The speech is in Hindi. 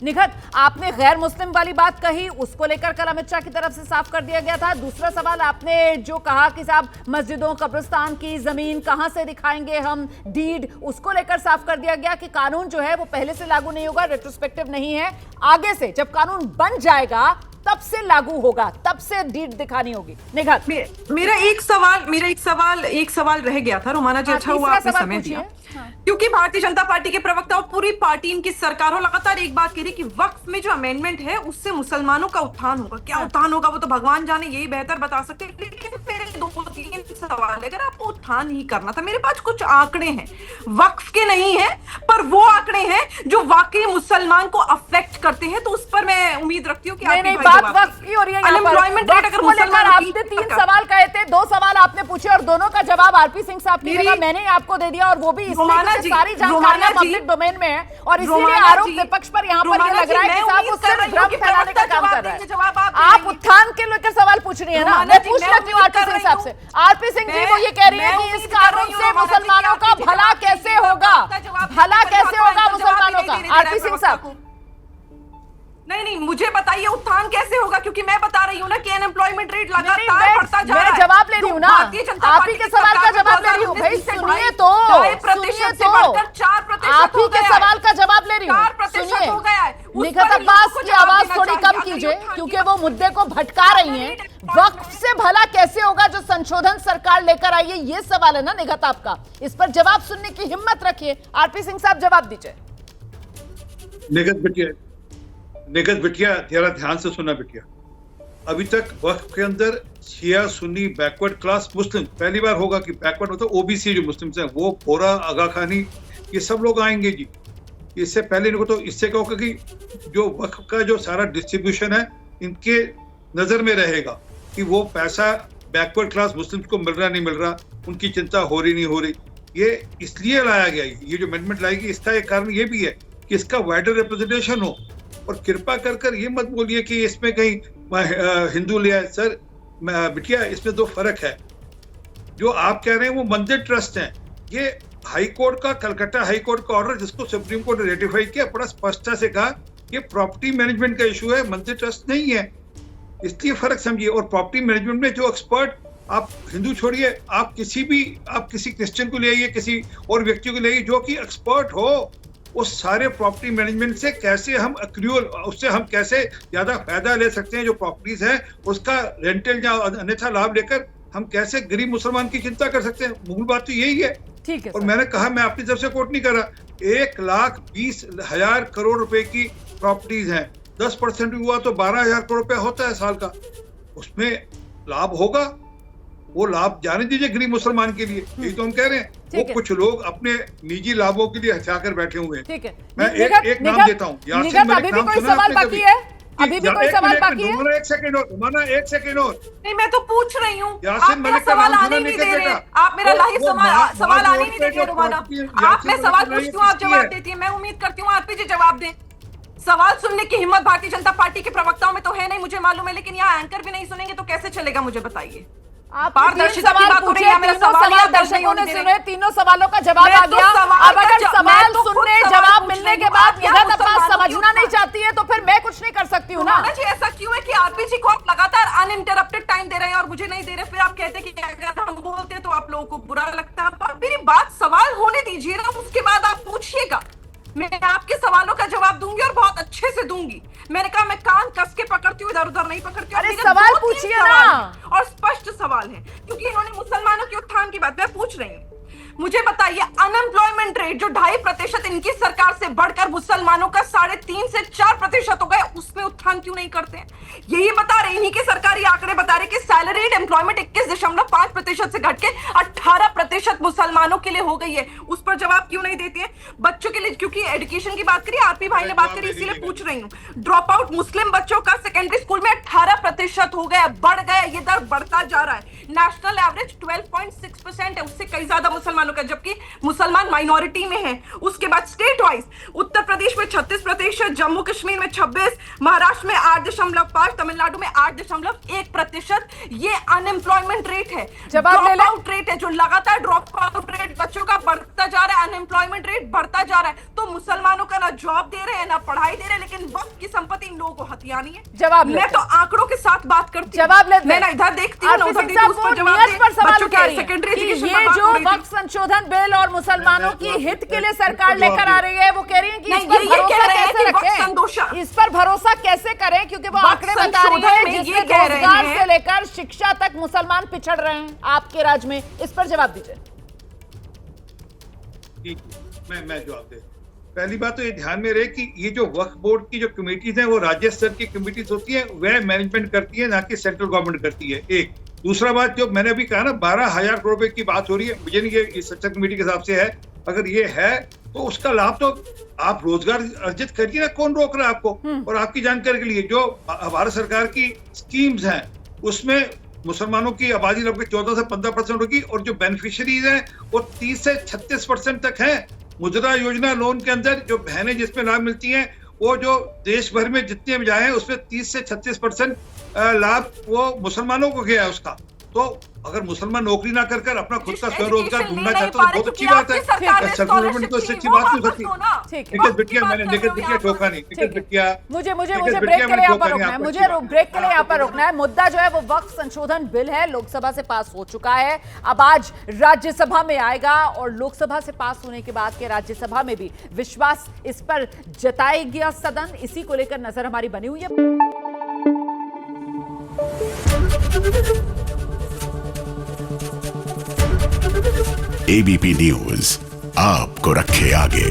निखत, आपने गैर मुस्लिम वाली बात कही, उसको लेकर कल अमित शाह की तरफ से साफ कर दिया गया था। दूसरा सवाल आपने जो कहा कि साहब मस्जिदों कब्रिस्तान की जमीन कहां से दिखाएंगे हम डीड, उसको लेकर साफ कर दिया गया कि कानून जो है वो पहले से लागू नहीं होगा, रेट्रोस्पेक्टिव नहीं है, आगे से जब कानून बन जाएगा तब से लागू होगा, तब से डीड दिखानी होगी। निखत, मेरा एक सवाल रह गया था रोमाना जी। अच्छा हुआ आपने समय दिया, क्योंकि भारतीय जनता पार्टी के प्रवक्ता और पूरी पार्टी इनकी सरकार हो लगातार एक बात कह रही कि वक्फ में जो अमेंडमेंट है उससे मुसलमानों का उत्थान होगा। क्या उत्थान होगा वो तो भगवान जाने, यही बेहतर बता सकते हैं। लेकिन मेरे 2-3 सवाल है। अगर आपको उत्थान ही करना था, मेरे पास कुछ आंकड़े हैं, वक्फ के नहीं है पर वो आंकड़े हैं जो वाकई मुसलमान को अफेक्ट करते हैं, तो उस पर मैं उम्मीद रखती हूँ कि बात वक्फ की हो रही है। अनएम्प्लॉयमेंट रेट अगर मुसलमान, आपने 3 सवाल कहे थे, 2 सवाल आपने पूछे और दोनों का जवाब आरपी सिंह साहब की जगह मैंने आपको दे दिया, और वो भी सारी जानकारियां पब्लिक डोमेन में है, और इसीलिए आरोप विपक्ष पर यहाँ पर ये लग रहा है कि साहब उससे भ्रम फैलाने का काम कर रहा है। आप उत्थान के लेकर सवाल पूछ रही है ना, मैं पूछ लेती हूँ आरपी सिंह साहब से। आरपी सिंह जी वो ये कह रही है कि इस कानून से मुसलमानों का भला कैसे होगा, भला कैसे होगा मुसलमानों का? आरपी सिंह साहब नहीं, मुझे बताइए उत्थान कैसे होगा, क्योंकि मैं बता रही हूँ ना कि अनएम्प्लॉयमेंट रेट लगातार बढ़ता जा रहा है। मैं जवाब ले रही हूँ ना, आप ही के सवाल का जवाब ले रही हूँ। भाई सुनिए तो, आप ही के सवाल का जवाब ले रही हूँ। सुनिए, निखत अब्बास की आवाज थोड़ी कम कीजिए, क्योंकि वो मुद्दे को भटका रही हैं। वक्फ से भला कैसे होगा जो संशोधन सरकार लेकर आई है, ये सवाल है ना निखत आपका, इस पर जवाब सुनने की हिम्मत रखिए। आरपी सिंह साहब जवाब दीजिए। निखत बिटिया जरा ध्यान से सुना बिटिया, अभी तक वक्फ के अंदर शिया सुन्नी बैकवर्ड क्लास मुस्लिम, पहली बार होगा कि बैकवर्ड मतलब ओबीसी जो मुस्लिम्स हैं, वो बोरा आगा खानी ये सब लोग आएंगे जी। इससे पहले इनको तो इससे कहो कि जो वक्फ का जो सारा डिस्ट्रीब्यूशन है इनके नजर में रहेगा कि वो पैसा बैकवर्ड क्लास मुस्लिम्स को मिल रहा नहीं मिल रहा, उनकी चिंता हो रही नहीं हो रही। ये इसलिए लाया गया, ये जो अमेंडमेंट लाएगी इसका एक कारण ये भी है कि इसका वाइडर रिप्रेजेंटेशन हो। और कृपा कर ये मत बोलिए कि इसमें कहीं हिंदू ले आए। सर बिटिया, इसमें 2 फर्क है। जो आप कह रहे हैं वो मंदिर ट्रस्ट हैं, ये हाई कोर्ट का, कलकत्ता हाई कोर्ट का ऑर्डर जिसको सुप्रीम कोर्ट ने रेटिफाई किया, बड़ा स्पष्टता से कहा ये प्रॉपर्टी मैनेजमेंट का इशू है, मंदिर ट्रस्ट नहीं है। इसलिए फर्क समझिए। और प्रॉपर्टी मैनेजमेंट में जो एक्सपर्ट, आप हिंदू छोड़िए, आप किसी क्रिश्चियन को ले आइए, किसी और व्यक्ति को ले आइए जो कि एक्सपर्ट हो उस सारे प्रॉपर्टी मैनेजमेंट से, कैसे हम एक्रूअल, उससे हम कैसे ज्यादा फायदा ले सकते हैं, जो प्रॉपर्टीज है उसका रेंटल या अन्यथा लाभ लेकर हम कैसे गरीब मुसलमान की चिंता कर सकते हैं। मूल बात तो यही है। ठीक है। और मैंने कहा, मैं अपनी तरफ से कोट नहीं कर रहा, 1,20,000 करोड़ रुपए की प्रॉपर्टीज हैं, 10% भी हुआ तो 12,000 करोड़ रुपया होता है साल का, उसमें लाभ होगा। वो लाभ जाने दीजिए गरीब मुसलमान के लिए, यही तो हम कह रहे हैं। वो कुछ लोग अपने निजी लाभों के लिए हथियाकर बैठे हुए हैं। ठीक है, मैं एक नाम देता हूँ, यासीन मलिक, नाम सुना सवाल बाकी है? अभी भी कोई सवाल बाकी है? एक सेकंड और नहीं, मैं तो पूछ रही हूँ, यासीन मलिक का सवाल नाम आने सुना नहीं नहीं दे रहे। देता। आप मेरा लाइव सवाल आने नहीं दे रहे रोमाना। आप मैं सवाल पूछती हूँ, आप जवाब देती है। मैं उम्मीद करती हूँ आरपी जी जवाब दें। सवाल सुनने की हिम्मत भारतीय जनता पार्टी के प्रवक्ताओं में तो है नहीं, मुझे मालूम है, लेकिन यहाँ एंकर भी नहीं सुनेंगे तो कैसे चलेगा, मुझे बताइए। आप पारदर्शिता की बात हो रही है, मेरा सवाल दर्शकों ने सुने, 3 सवालों का जवाब आ गया। अब अगर सवाल सुनने, जवाब मिलने के बाद निखत अब्बास समझना नहीं चाहती है तो फिर मैं कुछ नहीं कर सकती हूँ ना। जी ऐसा क्यों है कि आरपी जी को आप लगातार अनइंटरप्टेड टाइम दे रहे हैं और मुझे नहीं दे रहे, फिर आप कहते हैं कि अगर हम बोलते हैं तो आप लोगों को बुरा लगता है। मेरी बात सवाल होने दीजिए ना, उसके बाद आप पूछिएगा। मैं आपके सवालों का जवाब दूंगी और बहुत अच्छे से दूंगी। मैंने कहा मैं कान कस के पकड़ती हूँ, इधर उधर नहीं पकड़ती हूँ। अरे सवाल पूछिए ना, और स्पष्ट सवाल है, क्योंकि इन्होंने मुसलमानों के उत्थान की बात मैं पूछ रही हूँ। मुझे बताइए, अनएम्प्लॉयमेंट रेट जो 2.5% इनकी सरकार से बढ़कर मुसलमानों का 3.5 से 4% हो गए, उसमें उत्थान क्यों नहीं करते हैं? यही बता रहे, इन्हीं के सरकारी आंकड़े बता रहे कि सैलरीड एम्प्लॉयमेंट 21.5% से घट के 18% मुसलमानों के लिए हो गई है। उस पर जवाब क्यों नहीं देते हैं? बच्चों के लिए, क्योंकि एजुकेशन की बात करी, आरपी भाई ने बात करी, इसीलिए पूछ रही हूँ। ड्रॉप आउट मुस्लिम बच्चों का सेकेंडरी स्कूल में 18% हो गया, बढ़ गया, ये दर बढ़ता जा रहा है। नेशनल एवरेज 12.6% है, उससे कई ज्यादा मुसलमानों का, जबकि मुसलमान माइनॉरिटी में है। उसके बाद स्टेट वाइज उत्तर प्रदेश में 36%, जम्मू कश्मीर में 26%, महाराष्ट्र में 8.5%, तमिलनाडु में 8.1%। ये अनएम्प्लॉयमेंट रेट है, ड्रॉप आउट रेट है, जो लगातार ड्रॉप आउट रेट बच्चों का बढ़ता जा रहा है, अनएम्प्लॉयमेंट रेट बढ़ता जा रहा है। तो मुसलमानों का ना जॉब दे रहे हैं, ना पढ़ाई दे रहे हैं, लेकिन को हथियानी है? जवाब मैं तो आंकड़ों के साथ बात करती हूं। जवाब लेते मैं ना इधर देखती हूं ना उधर देखती हूं, उस पर जवाब दे। बच्चों के सेकेंडरी एजुकेशन ये जो वक्फ संशोधन बिल और मुसलमानों की हित के लिए सरकार लेकर आ रही है, वो कह रही है कि इस पर भरोसा कैसे रखें, इस पर भरोसा कैसे करें, क्योंकि वो आंकड़े बता रही है जिसमें रोजगार से लेकर शिक्षा तक मुसलमान पिछड़ रहे हैं आपके राज्य में। इस पर जवाब दीजिए। मैं जवाब दे। पहली बात तो ये ध्यान में रहे कि ये जो वक्फ बोर्ड की जो कमेटीज हैं वो राज्य स्तर की कमेटीज होती है, वह मैनेजमेंट करती है, ना कि सेंट्रल गवर्नमेंट करती है। एक दूसरा बात जो मैंने अभी कहा ना 12,000 करोड़ रुपए की बात हो रही है, मुझे नहीं ये स्ट्रक्चर कमेटी के हिसाब से है, अगर ये है तो उसका लाभ तो आप रोजगार अर्जित करिए ना, कौन रोक रहा है आपको। और आपकी जानकारी के लिए जो भारत सरकार की स्कीम्स हैं उसमें मुसलमानों की आबादी लगभग 14 से 15% होगी, और जो बेनिफिशियरीज हैं वो 30 से 36% तक हैं। मुद्रा योजना लोन के अंदर जो बहनें जिसमें लाभ मिलती हैं, वो जो देश भर में जितने भी जाए हैं उसमें 30 से 36% लाभ वो मुसलमानों को गया है उसका। तो अगर मुसलमान नौकरी ना कर अपना खुद का स्वरोजगार ढूंढना चाहता है तो बहुत अच्छी बात है। सेंट्रल गवर्नमेंट तो इससे अच्छी बात नहीं सकती। निकट बिटिया मैंने निकट बिटिया ठोका नहीं, निकट बिटिया मुझे ब्रेक के लिए यहाँ पर रोकना है, मुझे ब्रेक के लिए यहाँ पर रोकना है। मुद्दा जो है वो वक्फ संशोधन बिल है, लोकसभा से पास हो चुका है, अब आज राज्यसभा में आएगा और लोकसभा से पास होने के बाद के राज्यसभा में भी विश्वास इस पर जताएगा सदन। इसी को लेकर नजर हमारी बनी हुई है। एबीपी न्यूज आपको रखे आगे।